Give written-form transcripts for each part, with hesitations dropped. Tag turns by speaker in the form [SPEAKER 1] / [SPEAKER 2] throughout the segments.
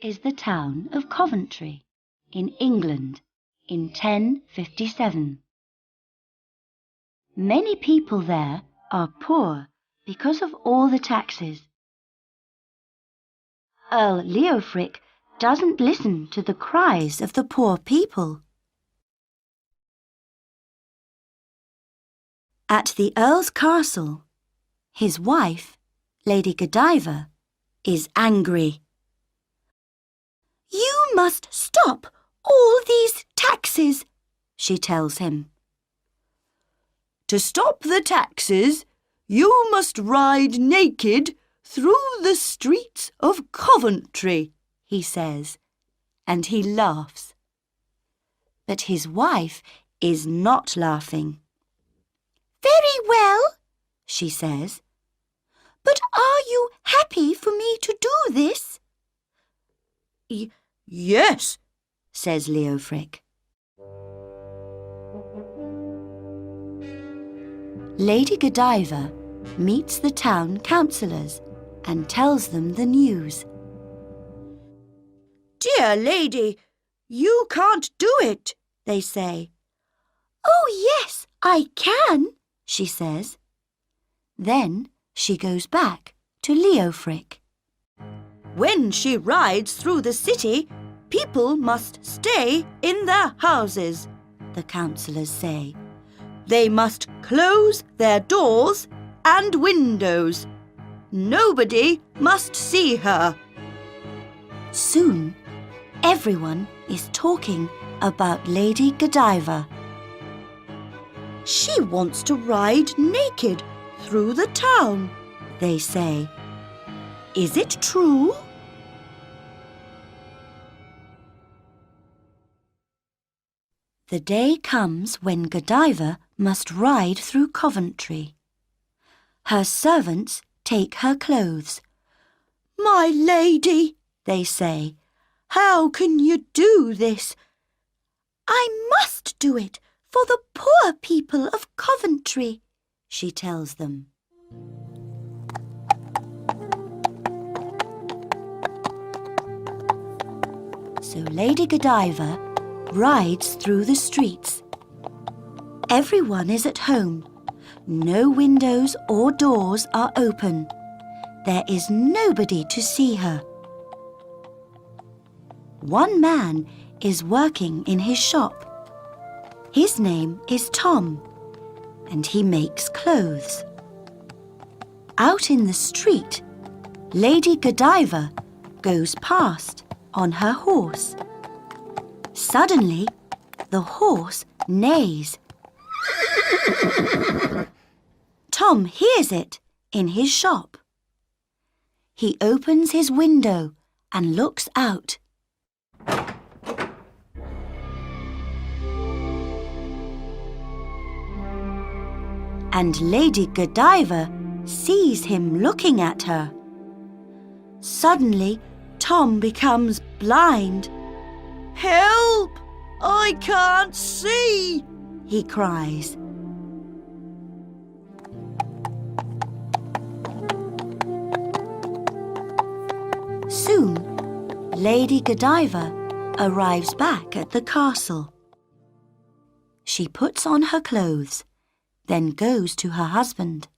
[SPEAKER 1] is the town of Coventry, in England, in 1057. Many people there are poor because of all the taxes. Earl Leofric doesn't listen to the cries of the poor people. At the Earl's castle, his wife, Lady Godiva, is angry. "You must stop all these taxes," she tells him.
[SPEAKER 2] "To stop the taxes, you must ride naked through the streets of Coventry," he says, and he laughs. But his wife is not laughing.
[SPEAKER 1] "Very well," she says. "But are you happy for me to do this?"
[SPEAKER 2] Yes,
[SPEAKER 1] says Leofric. Lady Godiva meets the town councillors and tells them the news.
[SPEAKER 2] "Dear lady, you can't do it," they say.
[SPEAKER 1] "Oh, yes, I can," she says. Then she goes back to Leofric.
[SPEAKER 2] "When she rides through the city, people must stay in their houses," the councillors say. "They must close their doors and windows. Nobody must see her."
[SPEAKER 1] Soon, everyone is talking about Lady Godiva.
[SPEAKER 2] "She wants to ride naked through the town," they say. "Is it true?"
[SPEAKER 1] The day comes when Godiva must ride through Coventry. Her servants take her clothes.
[SPEAKER 2] "My lady," they say, "how can you do this?"
[SPEAKER 1] "I must do it for the poor people of Coventry," she tells them. So Lady Godiva rides through the streets. Everyone is at home. No windows or doors are open. There is nobody to see her. One man is working in his shop. His name is Tom, and he makes clothes. Out in the street, Lady Godiva goes past on her horse. Suddenly, the horse neighs. Tom hears it in his shop. He opens his window and looks out. And Lady Godiva sees him looking at her. Suddenly, Tom becomes blind.
[SPEAKER 2] "Help! I can't see!"
[SPEAKER 1] he cries. Soon, Lady Godiva arrives back at the castle. She puts on her clothes, then goes to her husband.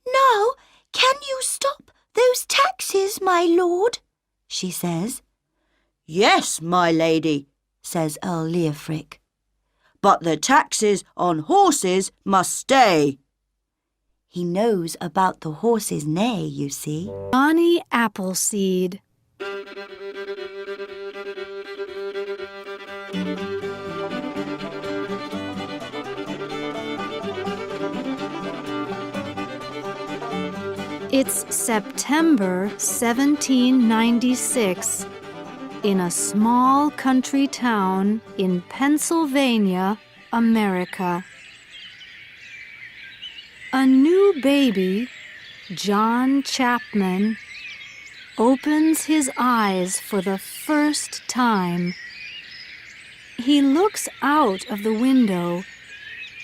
[SPEAKER 1] "Now, can you stop those taxes, my lord?" she says.
[SPEAKER 2] "Yes, my lady," says Earl Leofric. "But the taxes on horses must stay."
[SPEAKER 1] He knows about the horse's neigh, you see.
[SPEAKER 3] Johnny Appleseed. It's September 1796 in a small country town in Pennsylvania, America. A new baby, John Chapman, opens his eyes for the first time. He looks out of the window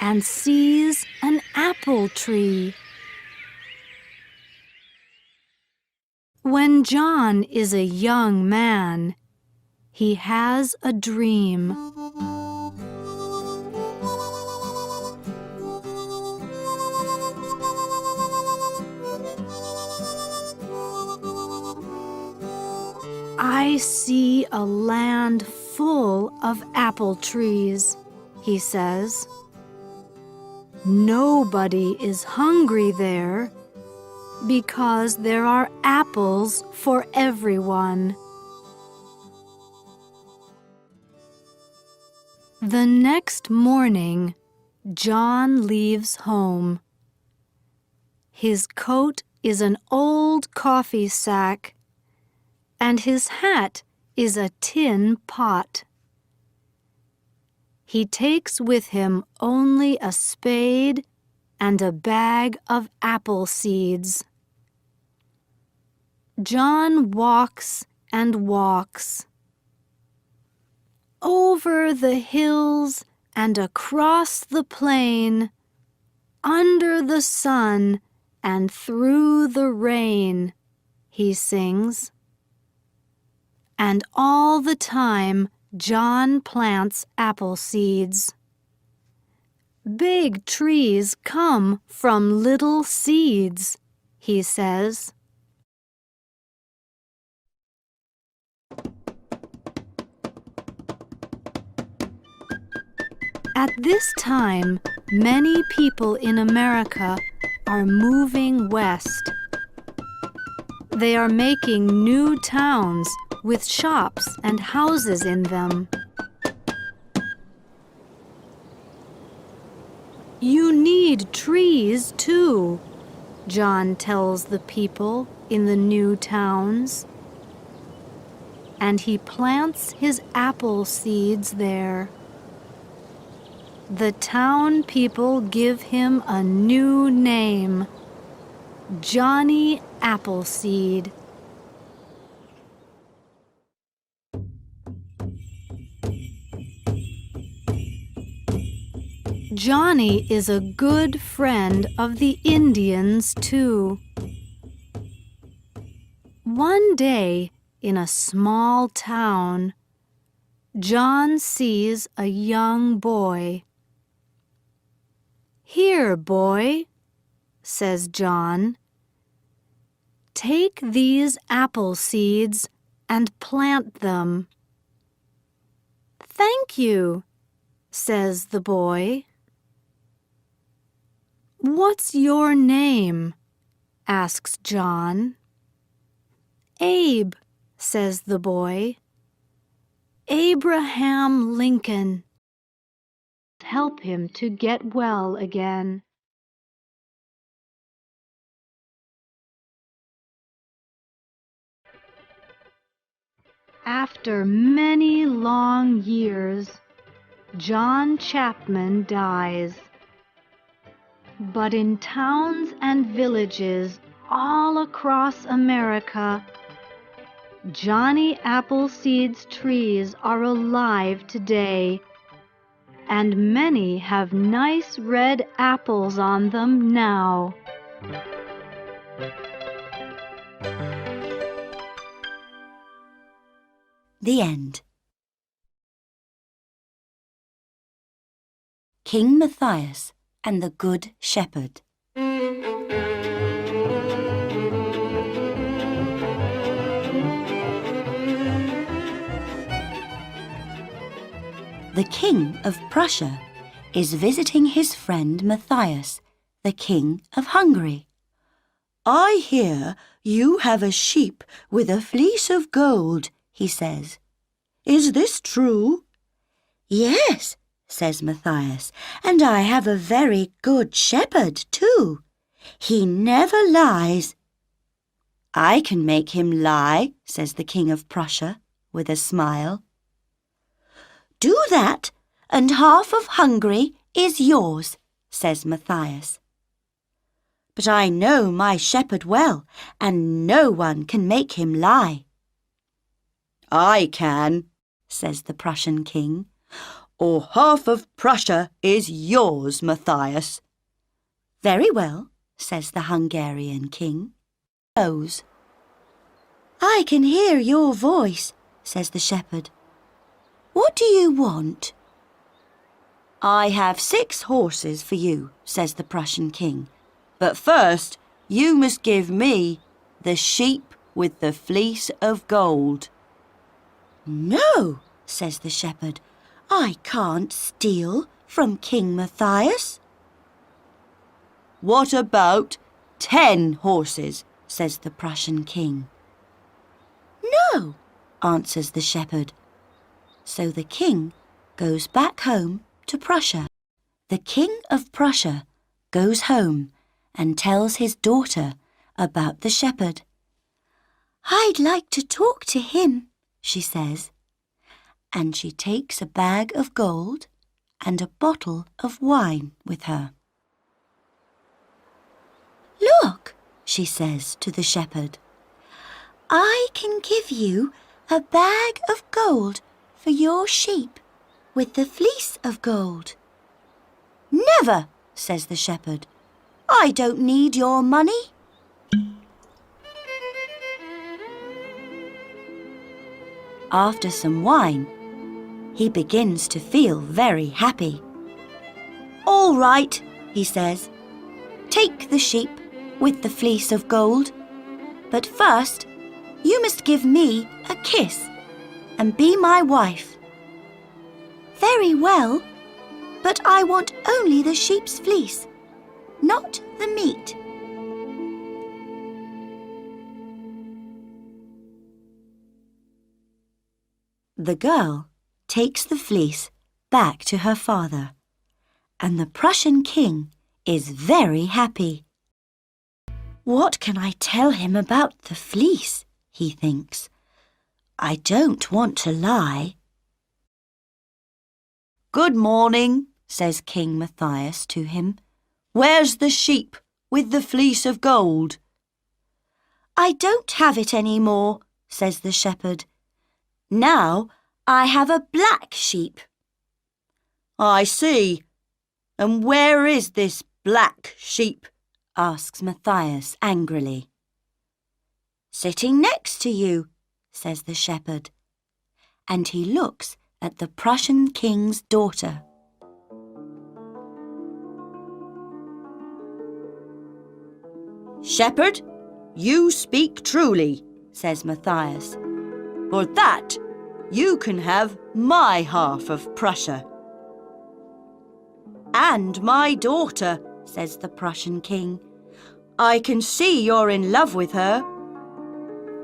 [SPEAKER 3] and sees an apple tree. When John is a young man, he has a dream. I see a land full of apple trees, he says. Nobody is hungry there because there are apples for everyone. The next morning, John leaves home. His coat is an old coffee sack, and his hat is a tin pot. He takes with him only a spade and a bag of apple seeds. John walks and walks. Over the hills and across the plain, under the sun and through the rain, he sings. And all the time, John plants apple seeds. Big trees come from little seeds, he says. At this time, many people in America are moving west. They are making new towns with shops and houses in them. You need trees too, John tells the people in the new towns. And he plants his apple seeds there. The town people give him a new name, Johnny Appleseed. Johnny is a good friend of the Indians, too. One day, in a small town, John sees a young boy. "Here, boy," says John. "Take these apple seeds and plant them." "Thank you," says the boy. "What's your name?" asks John. "Abe," says the boy. "Abraham Lincoln." Help him to get well again. After many long years, John Chapman dies. But in towns and villages all across America, Johnny Appleseed's trees are alive today, and many have nice red apples on them now.
[SPEAKER 1] The end. King Matthias and the Good Shepherd. The King of Prussia is visiting his friend Matthias, the King of Hungary.
[SPEAKER 2] "I hear you have a sheep with a fleece of gold," he says. "Is this true?"
[SPEAKER 1] "Yes," says Matthias, "and I have a very good shepherd too. He never lies." "I can make him lie," says the King of Prussia, with a smile. "Do that, and half of Hungary is yours," says Matthias. "But I know my shepherd well, and no one can make him lie."
[SPEAKER 2] "I can,"
[SPEAKER 1] says the Prussian king.
[SPEAKER 2] "Or half of Prussia is yours, Matthias."
[SPEAKER 1] "Very well," says the Hungarian king. Goes. I can hear your voice, says the shepherd. What do you want?
[SPEAKER 2] I have 6 horses for you, says the Prussian king. But first, you must give me the sheep with the fleece of gold.
[SPEAKER 1] No, says the shepherd. I can't steal from King Matthias.
[SPEAKER 2] What about 10 horses, says the Prussian king.
[SPEAKER 1] No, answers the shepherd. So the king goes back home to Prussia. The king of Prussia goes home and tells his daughter about the shepherd. I'd like to talk to him, she says. And she takes a bag of gold and a bottle of wine with her. Look, she says to the shepherd. I can give you a bag of gold for your sheep with the fleece of gold. Never, says the shepherd. I don't need your money. After some wine, he begins to feel very happy. All right, he says. Take the sheep with the fleece of gold. But first, you must give me a kiss and be my wife. Very well, but I want only the sheep's fleece, not the meat. The girl takes the fleece back to her father, and the Prussian king is very happy. What can I tell him about the fleece? He thinks. I don't want to lie.
[SPEAKER 2] Good morning, says King Matthias to him. Where's the sheep with the fleece of gold?
[SPEAKER 1] I don't have it any more, says the shepherd. Now I have a black sheep.
[SPEAKER 2] I see. And where is this black sheep?
[SPEAKER 1] Asks Matthias angrily. Sitting next to you, says the shepherd. And he looks at the Prussian king's daughter.
[SPEAKER 2] Shepherd, you speak truly, says Matthias. For that, you can have my half of Prussia.
[SPEAKER 1] And my daughter, says the Prussian king.
[SPEAKER 2] I can see you're in love with her.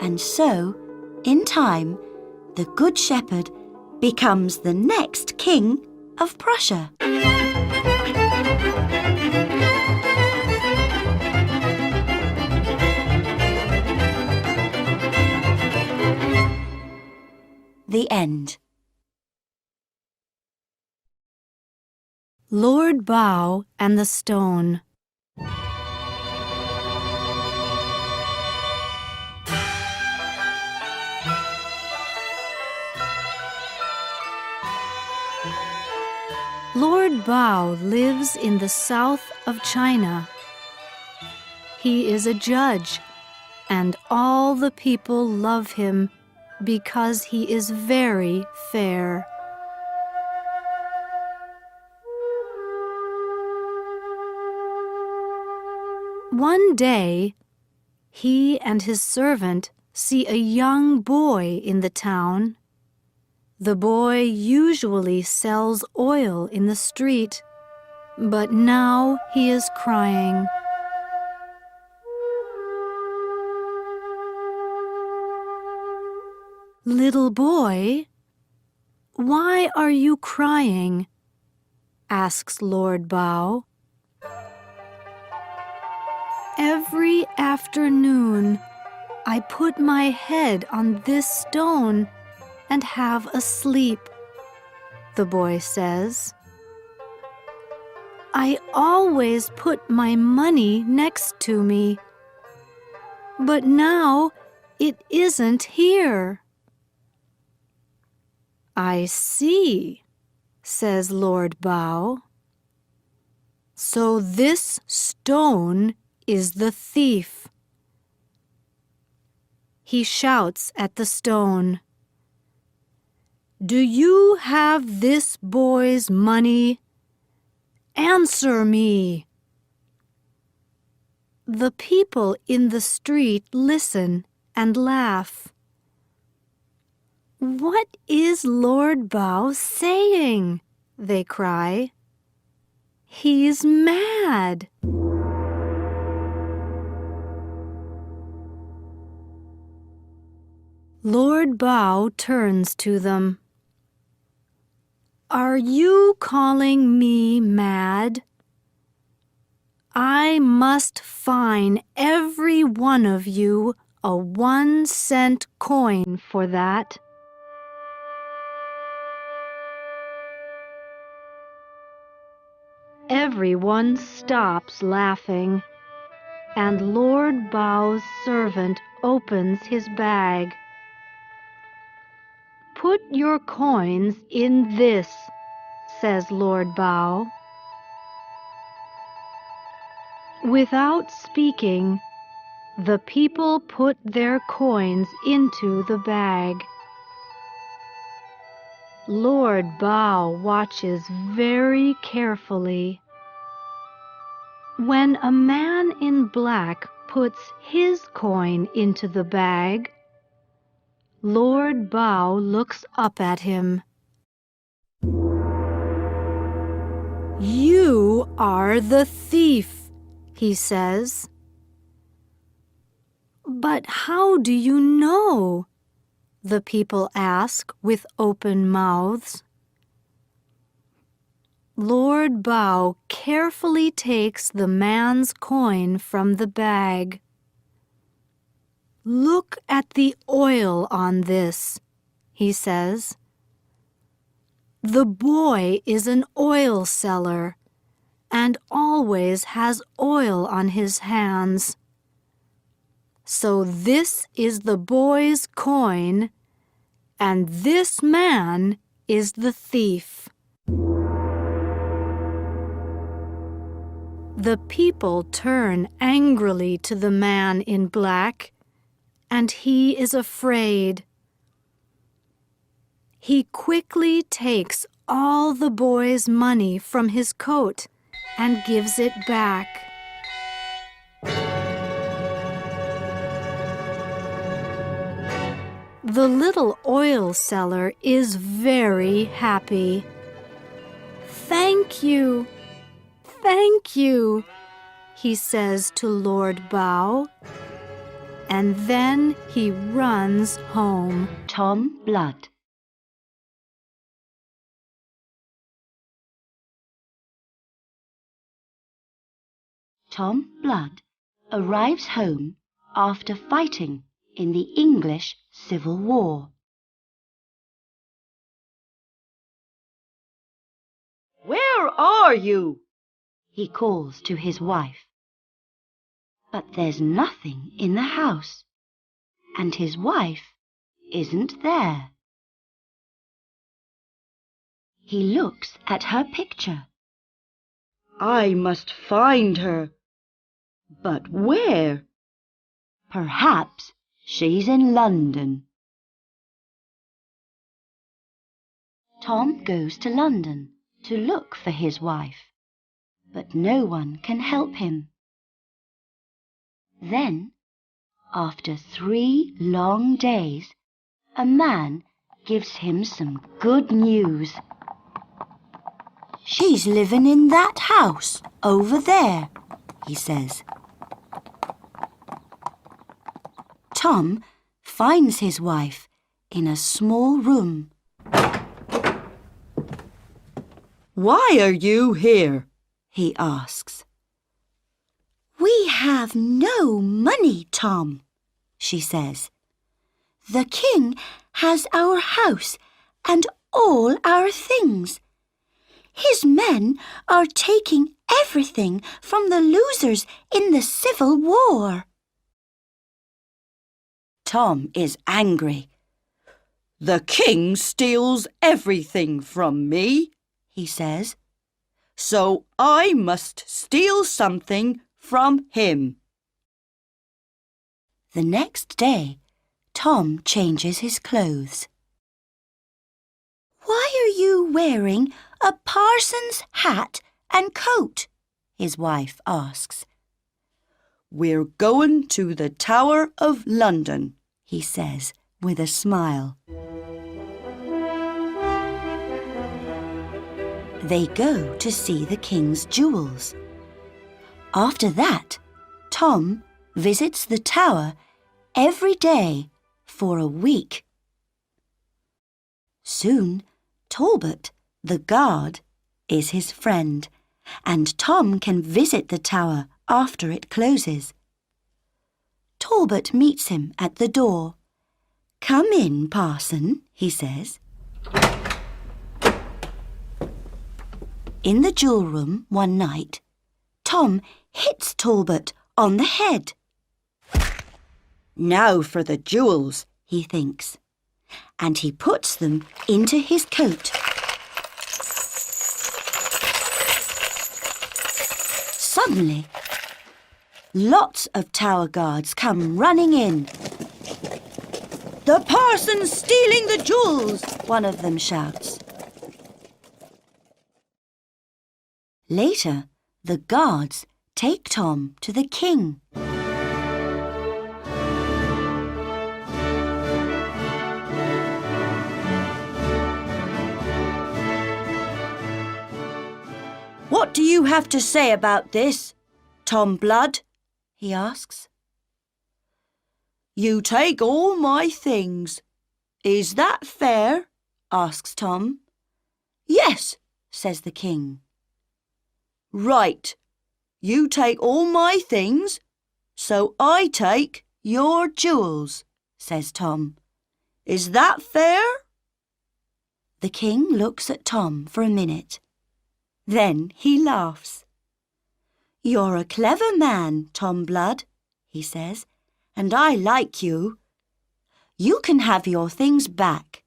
[SPEAKER 1] And so, in time, the Good Shepherd becomes the next king of Prussia. The end.
[SPEAKER 3] Lord Bow and the Stone. Lord Bow lives in the south of China. He is a judge, and all the people love him because he is very fair. One day, he and his servant see a young boy in the town. The boy usually sells oil in the street, but now he is crying. "Little boy, why are you crying?" asks Lord Bow. "Every afternoon, I put my head on this stone and have a sleep," the boy says. "I always put my money next to me, but now it isn't here." "I see," says Lord Bow. "So this stone is the thief." he shouts at the stone, "Do you have this boy's money? Answer me!" The people in the street listen and laugh. "What is Lord Bow saying?" they cry. "He's mad." Lord Bow turns to them. "Are you calling me mad? I must fine every one of you a 1-cent coin for that." Everyone stops laughing, and Lord Bow's servant opens his bag. "Put your coins in this," says Lord Bow. Without speaking, the people put their coins into the bag. Lord Bow watches very carefully. When a man in black puts his coin into the bag, Lord Bow looks up at him. "You are the thief," he says. "But how do you know?" the people ask with open mouths. Lord Bow carefully takes the man's coin from the bag. "Look at the oil on this," he says. "The boy is an oil seller and always has oil on his hands. So this is the boy's coin, and this man is the thief." The people turn angrily to the man in black, and he is afraid. He quickly takes all the boy's money from his coat and gives it back. The little oil seller is very happy. "Thank you, thank you," he says to Lord Bow, and then he runs home.
[SPEAKER 1] Tom Blood. Tom Blood arrives home after fighting in the English Civil War.
[SPEAKER 2] Where are you?
[SPEAKER 1] He calls to his wife. But there's nothing in the house, and his wife isn't there. He looks at her picture.
[SPEAKER 2] I must find her. But where?
[SPEAKER 1] Perhaps she's in London. Tom goes to London to look for his wife, but no one can help him. Then, after 3 long days, a man gives him some good news. "She's living in that house over there," he says. Tom finds his wife in a small room.
[SPEAKER 2] Why are you here?
[SPEAKER 1] He asks. "We have no money, Tom," she says. "The king has our house and all our things. His men are taking everything from the losers in the Civil War." Tom is angry.
[SPEAKER 2] The king steals everything from me, he says. So I must steal something from him.
[SPEAKER 1] The next day, Tom changes his clothes. "Why are you wearing a parson's hat and coat?" his wife asks.
[SPEAKER 2] "We're going to the Tower of London,"
[SPEAKER 1] he says with a smile. They go to see the king's jewels. After that, Tom visits the tower every day for a week. Soon, Talbot, the guard, is his friend, and Tom can visit the tower after it closes. Talbot meets him at the door. "Come in, parson," he says. In the jewel room one night, Tom hits Talbot on the head.
[SPEAKER 2] "Now for the jewels,"
[SPEAKER 1] he thinks, and he puts them into his coat. Suddenly, lots of tower guards come running in.
[SPEAKER 2] "The parson's stealing the jewels,"
[SPEAKER 1] one of them shouts. Later, the guards take Tom to the king.
[SPEAKER 2] "What do you have to say about this, Tom Blood?"
[SPEAKER 1] he asks.
[SPEAKER 2] "You take all my things. Is that fair?"
[SPEAKER 1] asks Tom.
[SPEAKER 2] "Yes,"
[SPEAKER 1] says the king.
[SPEAKER 2] "Right. You take all my things, so I take your jewels,"
[SPEAKER 1] says Tom.
[SPEAKER 2] "Is that fair?"
[SPEAKER 1] The king looks at Tom for a minute. Then he laughs. "You're a clever man, Tom Blood," he says, "and I like you. You can have your things back.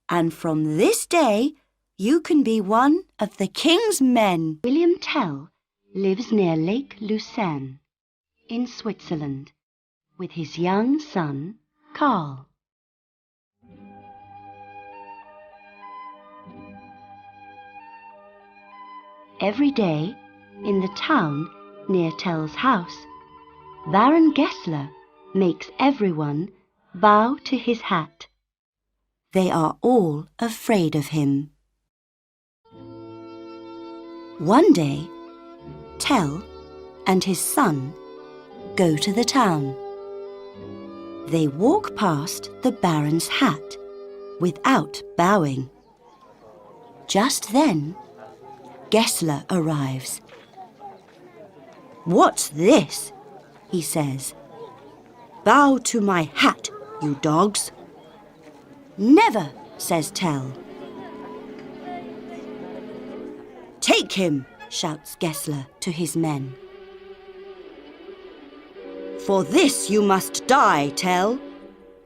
[SPEAKER 1] And from this day, you can be one of the king's men." William Tell lives near Lake Lucerne in Switzerland with his young son, Carl. Every day, in the town near Tell's house, Baron Gessler makes everyone bow to his hat. They are all afraid of him. One day, Tell and his son go to the town. They walk past the Baron's hat without bowing. Just then, Gessler arrives. "What's this?" he says. "Bow to my hat, you dogs." "Never," says Tell. "Take him," shouts Gessler to his men. "For this you must die, Tell,"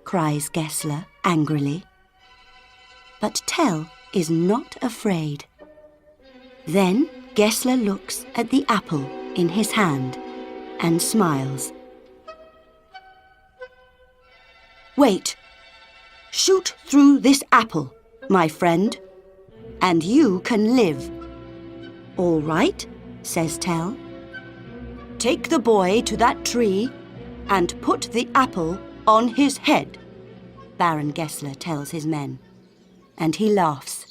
[SPEAKER 1] cries Gessler angrily. But Tell is not afraid. Then Gessler looks at the apple in his hand and smiles. "Wait. Shoot through this apple, my friend, and you can live." "All right," says Tell. "Take the boy to that tree and put the apple on his head," Baron Gessler tells his men, and he laughs.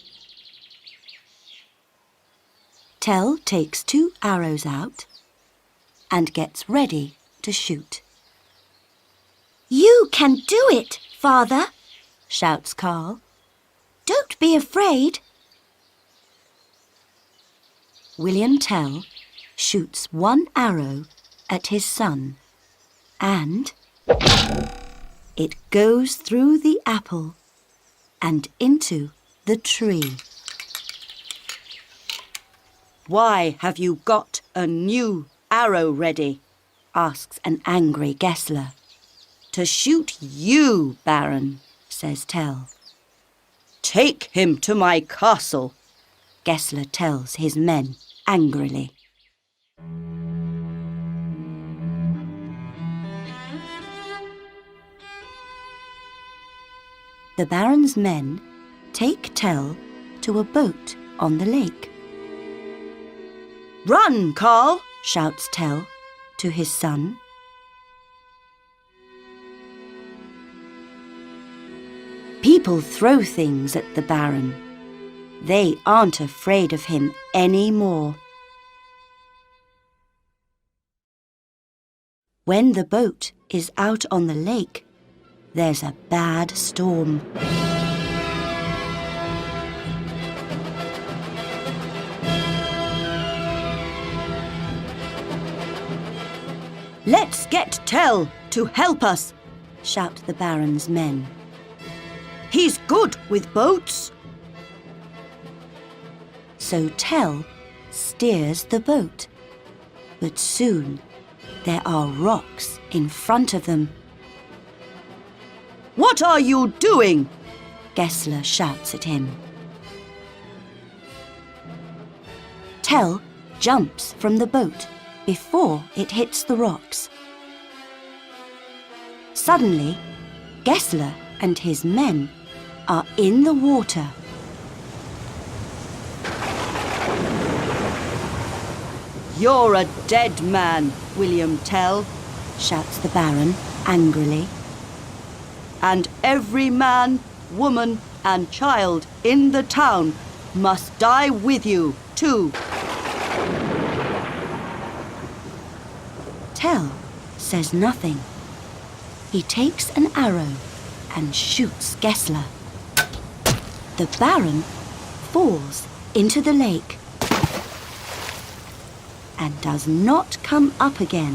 [SPEAKER 1] Tell takes 2 arrows out and gets ready to shoot. "You can do it, Father," shouts Carl. "Don't be afraid." William Tell shoots 1 arrow at his son, and it goes through the apple and into the tree.
[SPEAKER 2] "Why have you got a new arrow ready?"
[SPEAKER 1] asks an angry Gessler.
[SPEAKER 2] "To shoot you, Baron," says Tell. "Take him to my castle,"
[SPEAKER 1] Gessler tells his men angrily. The Baron's men take Tell to a boat on the lake.
[SPEAKER 2] Run, Carl!
[SPEAKER 1] Shouts Tell to his son. People throw things at the Baron. They aren't afraid of him anymore. When the boat is out on the lake, there's a bad storm.
[SPEAKER 2] Let's get Tell to help us,
[SPEAKER 1] shout the Baron's men.
[SPEAKER 2] He's good with boats.
[SPEAKER 1] So Tell steers the boat, but soon there are rocks in front of them.
[SPEAKER 2] What are you doing?
[SPEAKER 1] Gessler shouts at him. Tell jumps from the boat before it hits the rocks. Suddenly, Gessler and his men are in the water.
[SPEAKER 2] You're a dead man, William Tell,
[SPEAKER 1] shouts the Baron angrily.
[SPEAKER 2] and every man, woman, and child in the town must die with you, too.
[SPEAKER 1] Tell says nothing. He takes an arrow and shoots Gessler. The Baron falls into the lake and does not come up again